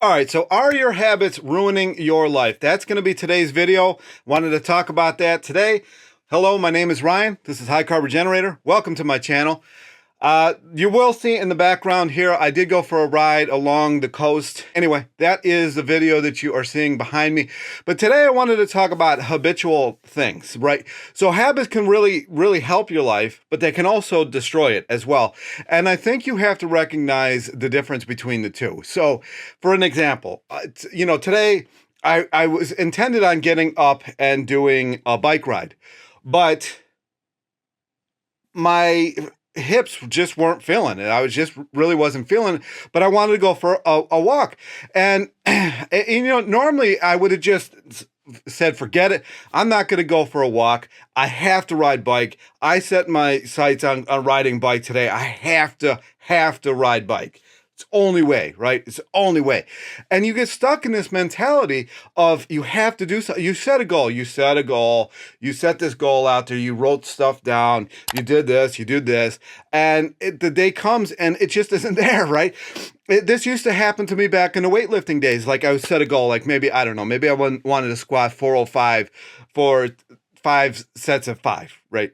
All right, so are your habits ruining your life? That's going to be today's video. Wanted to talk about that today. Hello, my name is Ryan. This is High Carb Regenerator. Welcome to my channel. You will see in the background here, I did go for a ride along the coast. Anyway, that is the video that you are seeing behind me. But today I wanted to talk about habitual things, right? So habits can really help your life, but they can also destroy it as well. And I think you have to recognize the difference between the two. So for an example, today I was intended on getting up and doing a bike ride, but my hips just weren't feeling it. I was just really wasn't feeling it, but I wanted to go for a walk. And, normally I would have just said, forget it. I'm not going to go for a walk. I have to ride bike. I set my sights on riding bike today. I have to ride bike. It's the only way, right? It's the only way. And you get stuck in this mentality of you have to do something. You set a goal. You set this goal out there. You wrote stuff down. You did this. You did this. And the day comes and it just isn't there, right? This used to happen to me back in the weightlifting days. Like I would set a goal, like maybe I wanted to squat 405 for 5 sets of 5, right?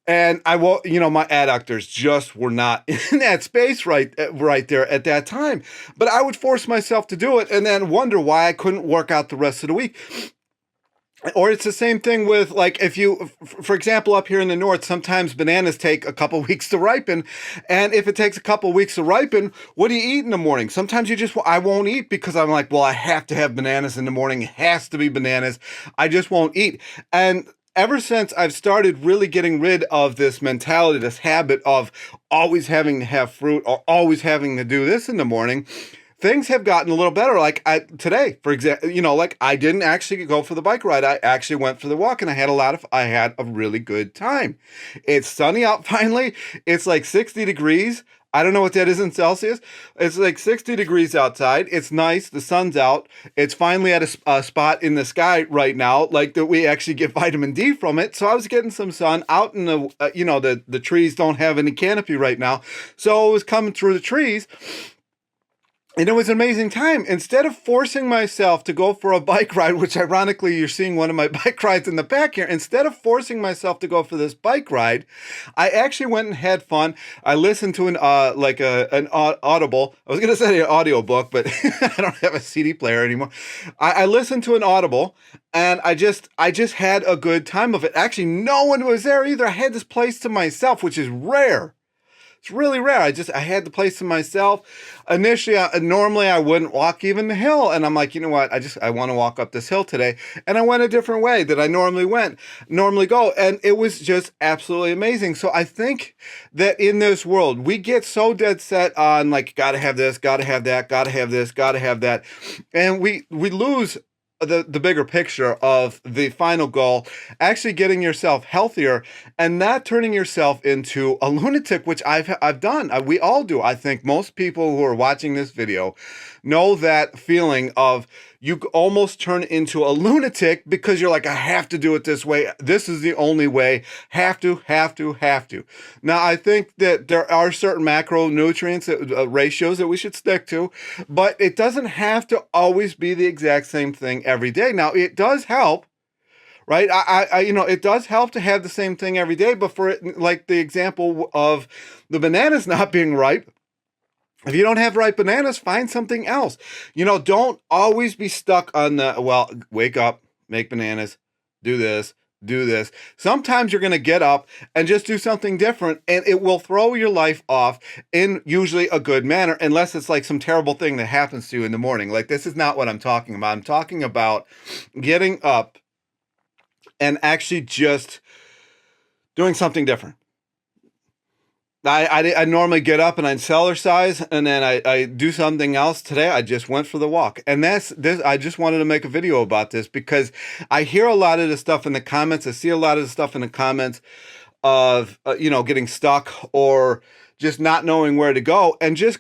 And my adductors just were not in that space right there at that time. But I would force myself to do it and then wonder why I couldn't work out the rest of the week. Or it's the same thing with, like, if you, for example, up here in the north, sometimes bananas take a couple weeks to ripen. And if it takes a couple weeks to ripen, what do you eat in the morning? Sometimes I won't eat because I'm like, well, I have to have bananas in the morning. It has to be bananas. I just won't eat. And ever since I've started really getting rid of this mentality, this habit of always having to have fruit or always having to do this in the morning, things have gotten a little better. Like today, for example, I didn't actually go for the bike ride. I actually went for the walk and I had a really good time. It's sunny out finally. It's like 60 degrees. I don't know what that is in Celsius. It's like 60 degrees outside. It's nice. The sun's out. It's finally at a spot in the sky right now, like that we actually get vitamin D from it. So I was getting some sun out in the trees don't have any canopy right now. So it was coming through the trees. And it was an amazing time. Instead of forcing myself to go for a bike ride, which ironically you're seeing one of my bike rides in the back here, instead of forcing myself to go for this bike ride, I actually went and had fun. I listened to an Audible. I was going to say an audiobook, but I don't have a CD player anymore. I listened to an Audible and I just had a good time of it. Actually, no one was there either. I had this place to myself, which is rare. It's really rare. I had the place to myself. Initially, normally I wouldn't walk even the hill. And I'm like, you know what? I want to walk up this hill today. And I went a different way that I normally go. And it was just absolutely amazing. So I think that in this world, we get so dead set on like, gotta have this, gotta have that, gotta have this, gotta have that. And we lose the bigger picture of the final goal, actually getting yourself healthier and not turning yourself into a lunatic, which I've done. We all do. I think most people who are watching this video know that feeling of you almost turn into a lunatic because you're like, I have to do it this way. This is the only way. Have to. Now, I think that there are certain macronutrients, ratios that we should stick to, but it doesn't have to always be the exact same thing every day. Now, it does help, right? It does help to have the same thing every day, but for it, like the example of the bananas not being ripe, if you don't have ripe bananas, find something else. Don't always be stuck on wake up, make bananas, do this. Sometimes you're going to get up and just do something different, and it will throw your life off in usually a good manner, unless it's like some terrible thing that happens to you in the morning. Like, this is not what I'm talking about. I'm talking about getting up and actually just doing something different. I normally get up and I'd exercise and then I do something else. Today I just went for the walk, and that's this. I just wanted to make a video about this because I hear a lot of this stuff in the comments. I see a lot of the stuff in the comments of getting stuck or just not knowing where to go, and you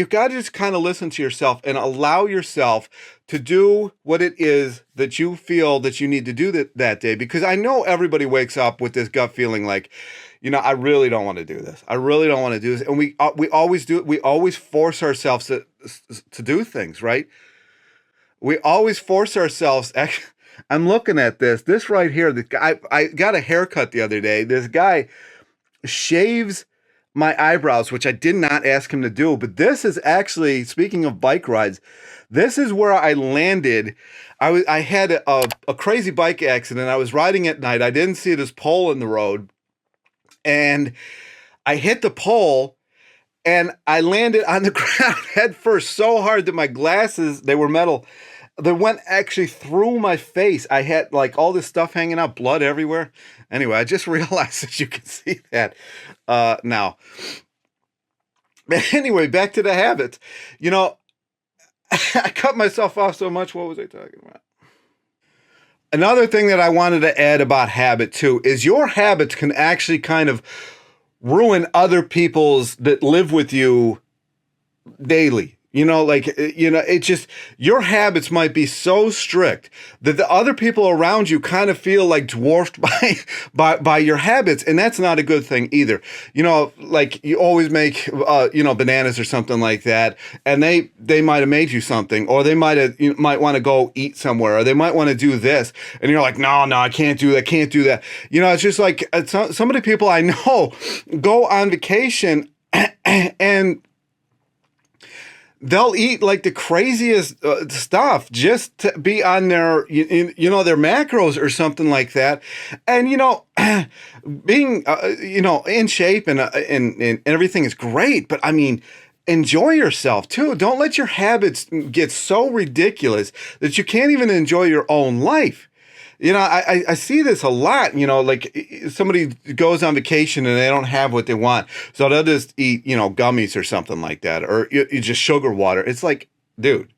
got to just kind of listen to yourself and allow yourself to do what it is that you feel that you need to do that day. Because I know everybody wakes up with this gut feeling like, I really don't want to do this. I really don't want to do this. And we always do it. We always force ourselves to do things, right? We always force ourselves. I'm looking at this right here. The guy, I got a haircut the other day. This guy shaves my eyebrows, which I did not ask him to do. But this is actually, speaking of bike rides, this is where I landed. I had a crazy bike accident. I was riding at night. I didn't see this pole in the road, and I hit the pole and I landed on the ground head first so hard that my glasses, they were metal, they went actually through my face. I had like all this stuff hanging out, blood everywhere. Anyway, I just realized that you can see that now. But anyway, back to the habits. You know, I cut myself off so much. What was I talking about? Another thing that I wanted to add about habit too is your habits can actually kind of ruin other people's that live with you daily. You know, like, it's just your habits might be so strict that the other people around you kind of feel like dwarfed by your habits. And that's not a good thing either. You know, like you always make, bananas or something like that. And they might have made you something, or they might want to go eat somewhere, or they might want to do this. And you're like, no, I can't do that. Can't do that. You know, it's just like some of the people I know go on vacation and they'll eat like the craziest stuff just to be on their, their macros or something like that. And, being, in shape and everything is great. But I mean, enjoy yourself too. Don't let your habits get so ridiculous that you can't even enjoy your own life. You know, I see this a lot, like somebody goes on vacation and they don't have what they want. So they'll just eat, gummies or something like that, or you just sugar water. It's like, dude,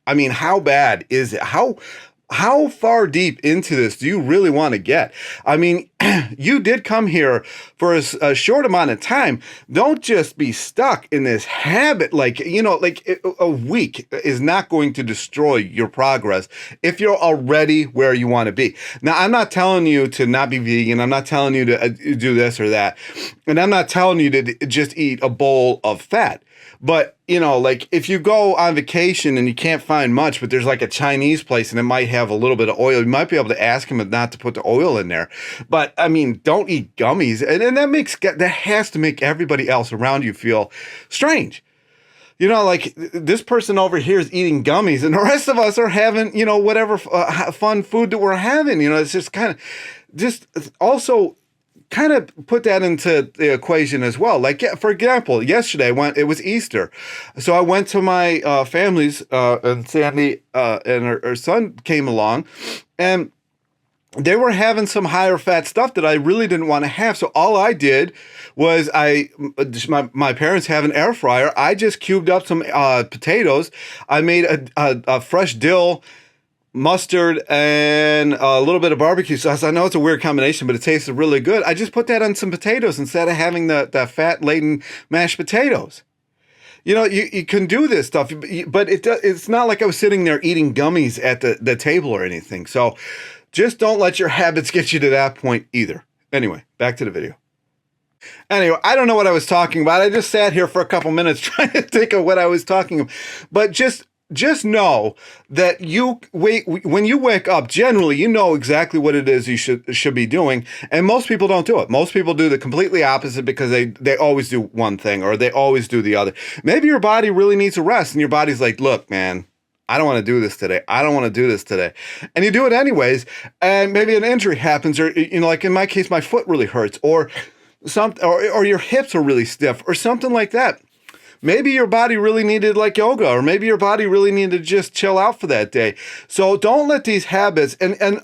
I mean, how bad is it? How far deep into this do you really want to get? I mean, you did come here for a short amount of time. Don't just be stuck in this habit. Like a week is not going to destroy your progress if you're already where you want to be. Now, I'm not telling you to not be vegan. I'm not telling you to do this or that. And I'm not telling you to just eat a bowl of fat. But, like if you go on vacation and you can't find much, but there's like a Chinese place and it might have a little bit of oil, you might be able to ask them not to put the oil in there. But I mean, don't eat gummies. And that has to make everybody else around you feel strange. Like this person over here is eating gummies and the rest of us are having, whatever fun food that we're having. It's just kind of also kind of put that into the equation as well. Like, for example, yesterday it was Easter. So I went to my family's and Sandy and her son came along, and they were having some higher fat stuff that I really didn't want to have. So all I did was my parents have an air fryer. I just cubed up some potatoes. I made a fresh dill, mustard, and a little bit of barbecue sauce. I know it's a weird combination, but it tasted really good. I just put that on some potatoes instead of having the fat-laden mashed potatoes. You can do this stuff, but it's not like I was sitting there eating gummies at the table or anything. So just don't let your habits get you to that point either. Anyway, back to the video. Anyway, I don't know what I was talking about. I just sat here for a couple minutes trying to think of what I was talking about. But just know that when you wake up, generally, you know exactly what it is you should be doing. And most people don't do it. Most people do the completely opposite because they always do one thing or they always do the other. Maybe your body really needs a rest and your body's like, look, man, I don't want to do this today. I don't want to do this today. And you do it anyways. And maybe an injury happens, or, like in my case, my foot really hurts, or your hips are really stiff or something like that. Maybe your body really needed like yoga, or maybe your body really needed to just chill out for that day. So don't let these habits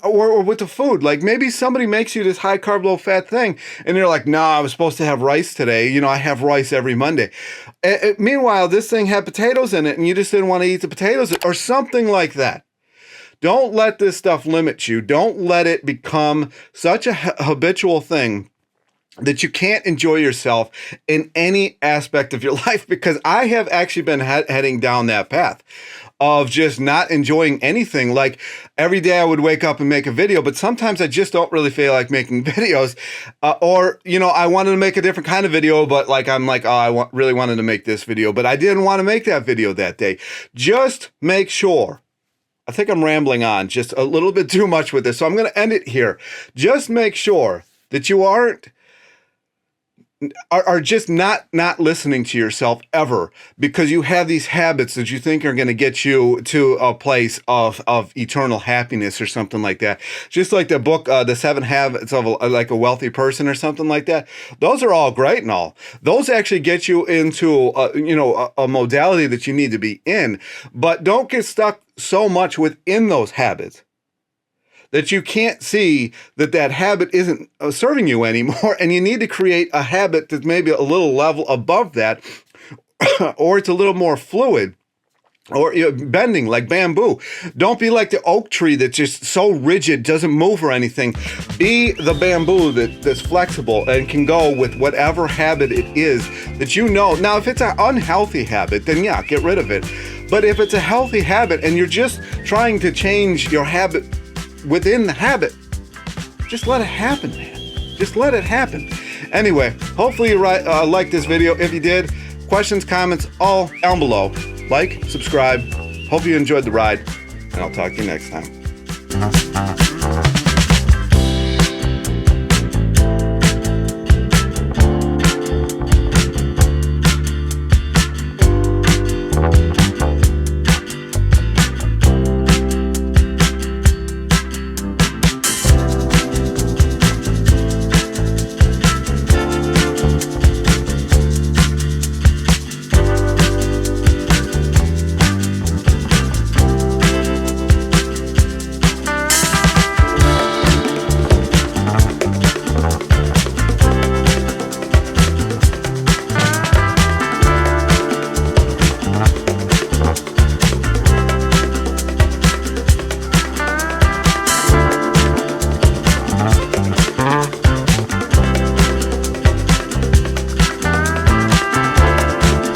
or with the food, like maybe somebody makes you this high carb, low fat thing and you're like, no, I was supposed to have rice today. I have rice every Monday. Meanwhile, this thing had potatoes in it and you just didn't want to eat the potatoes or something like that. Don't let this stuff limit you. Don't let it become such a habitual thing that you can't enjoy yourself in any aspect of your life, because I have actually been heading down that path. of just not enjoying anything. Like every day I would wake up and make a video, but sometimes I just don't really feel like making videos. Or, you know, I wanted to make a different kind of video, but like, I'm like, oh, really wanted to make this video, but I didn't want to make that video that day. Just make sure. I think I'm rambling on just a little bit too much with this, so I'm going to end it here. Just make sure that you are just not listening to yourself ever, because you have these habits that you think are going to get you to a place of eternal happiness or something like that. Just like the book, The 7 Habits of a Wealthy Person or something like that. Those are all great and all. Those actually get you into a modality that you need to be in, but don't get stuck so much within those habits that you can't see that habit isn't serving you anymore, and you need to create a habit that's maybe a little level above that, or it's a little more fluid, or bending like bamboo. Don't be like the oak tree that's just so rigid, doesn't move or anything. Be the bamboo that's flexible and can go with whatever habit it is that you know. Now, if it's an unhealthy habit, then yeah, get rid of it. But if it's a healthy habit and you're just trying to change your habit within the habit, just let it happen, man. Just let it happen. Anyway, hopefully you liked this video. If you did, questions, comments, all down below. Like, subscribe. Hope you enjoyed the ride, and I'll talk to you next time.